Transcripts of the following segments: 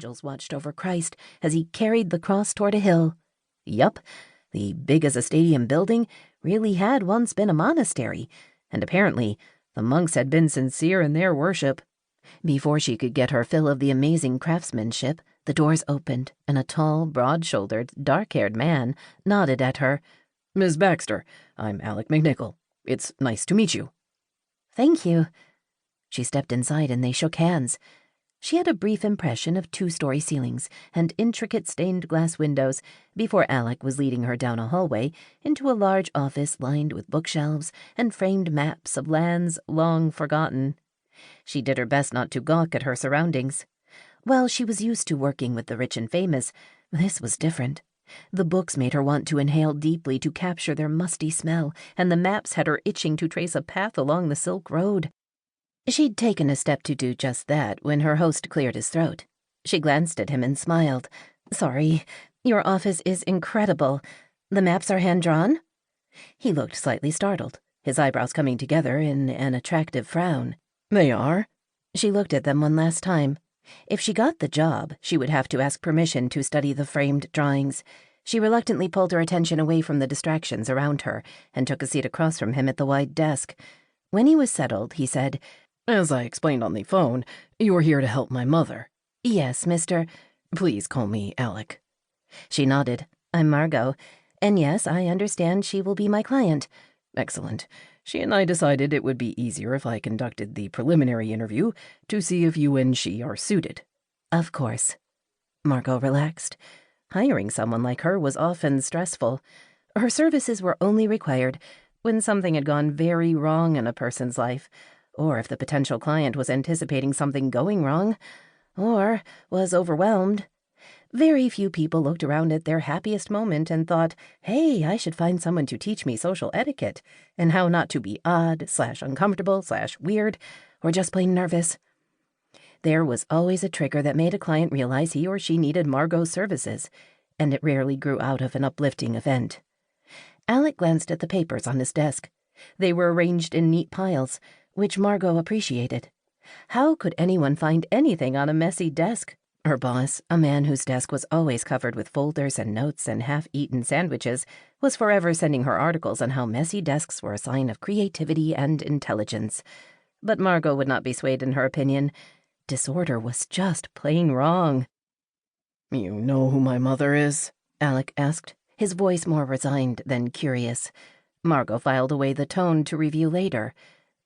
angels watched over Christ as he carried the cross toward a hill. Yup, the big-as-a-stadium building really had once been a monastery, and apparently the monks had been sincere in their worship. Before she could get her fill of the amazing craftsmanship, the doors opened, and a tall, broad-shouldered, dark-haired man nodded at her. "Miss Baxter, I'm Alec McNichol. It's nice to meet you." "Thank you." She stepped inside and they shook hands. She had a brief impression of 2-story ceilings and intricate stained glass windows before Alec was leading her down a hallway into a large office lined with bookshelves and framed maps of lands long forgotten. She did her best not to gawk at her surroundings. While she was used to working with the rich and famous, this was different. The books made her want to inhale deeply to capture their musty smell, and the maps had her itching to trace a path along the Silk Road. She'd taken a step to do just that when her host cleared his throat. She glanced at him and smiled. "Sorry, your office is incredible. The maps are hand-drawn?" He looked slightly startled, his eyebrows coming together in an attractive frown. "They are." She looked at them one last time. If she got the job, she would have to ask permission to study the framed drawings. She reluctantly pulled her attention away from the distractions around her and took a seat across from him at the wide desk. When he was settled, he said, "As I explained on the phone, you're here to help my mother." "Yes, Mr. Please call me Alec." She nodded. "I'm Margot. And yes, I understand she will be my client." "Excellent. She and I decided it would be easier if I conducted the preliminary interview to see if you and she are suited." "Of course." Margot relaxed. Hiring someone like her was often stressful. Her services were only required when something had gone very wrong in a person's life, or if the potential client was anticipating something going wrong, or was overwhelmed. Very few people looked around at their happiest moment and thought, "Hey, I should find someone to teach me social etiquette and how not to be odd/uncomfortable/weird or just plain nervous." There was always a trigger that made a client realize he or she needed Margot's services, and it rarely grew out of an uplifting event. Alec glanced at the papers on his desk. They were arranged in neat piles, which Margot appreciated. How could anyone find anything on a messy desk? Her boss, a man whose desk was always covered with folders and notes and half-eaten sandwiches, was forever sending her articles on how messy desks were a sign of creativity and intelligence. But Margot would not be swayed in her opinion. Disorder was just plain wrong. "You know who my mother is?" Alec asked, his voice more resigned than curious. Margot filed away the tone to review later.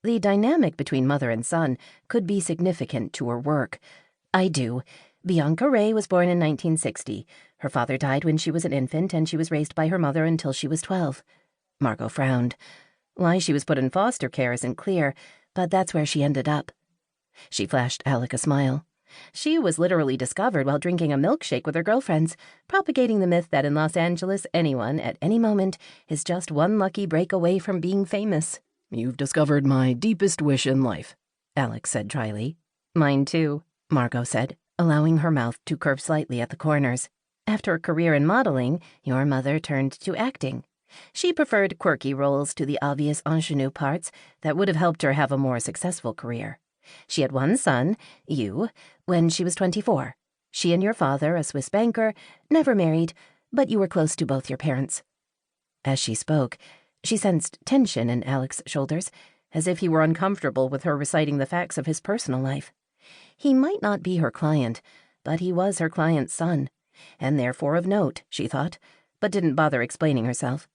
The dynamic between mother and son could be significant to her work. "I do. Bianca Ray was born in 1960. Her father died when she was an infant, and she was raised by her mother until she was 12. Margot frowned. Why she was put in foster care isn't clear, but that's where she ended up. She flashed Alec a smile. She was literally discovered while drinking a milkshake with her girlfriends, propagating the myth that in Los Angeles anyone, at any moment, is just one lucky break away from being famous. "You've discovered my deepest wish in life," Alec said dryly. "Mine too," Margot said, allowing her mouth to curve slightly at the corners. "After a career in modeling, your mother turned to acting. She preferred quirky roles to the obvious ingenue parts that would have helped her have a more successful career. She had one son, you, when she was 24. She and your father, a Swiss banker, never married, but you were close to both your parents." As she spoke, she sensed tension in Alec's shoulders, as if he were uncomfortable with her reciting the facts of his personal life. He might not be her client, but he was her client's son, and therefore of note, she thought, but didn't bother explaining herself.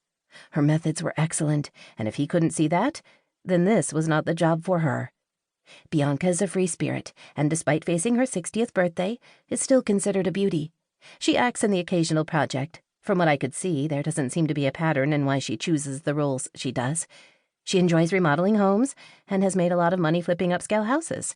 Her methods were excellent, and if he couldn't see that, then this was not the job for her. Bianca is a free spirit, and despite facing her 60th birthday, is still considered a beauty. She acts in the occasional project. From what I could see, there doesn't seem to be a pattern in why she chooses the roles she does. She enjoys remodeling homes, and has made a lot of money flipping upscale houses.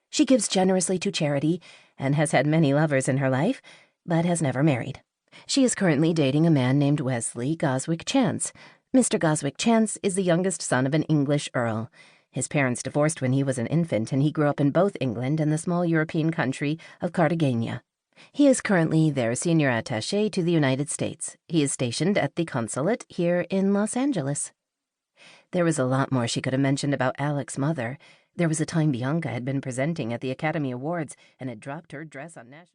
She gives generously to charity, and has had many lovers in her life, but has never married. She is currently dating a man named Wesley Goswick Chance. Mr. Goswick Chance is the youngest son of an English earl. His parents divorced when he was an infant, and he grew up in both England and the small European country of Cartagena. He is currently their senior attaché to the United States. He is stationed at the consulate here in Los Angeles. There was a lot more she could have mentioned about Alec's mother. There was a time Bianca had been presenting at the Academy Awards and had dropped her dress on national...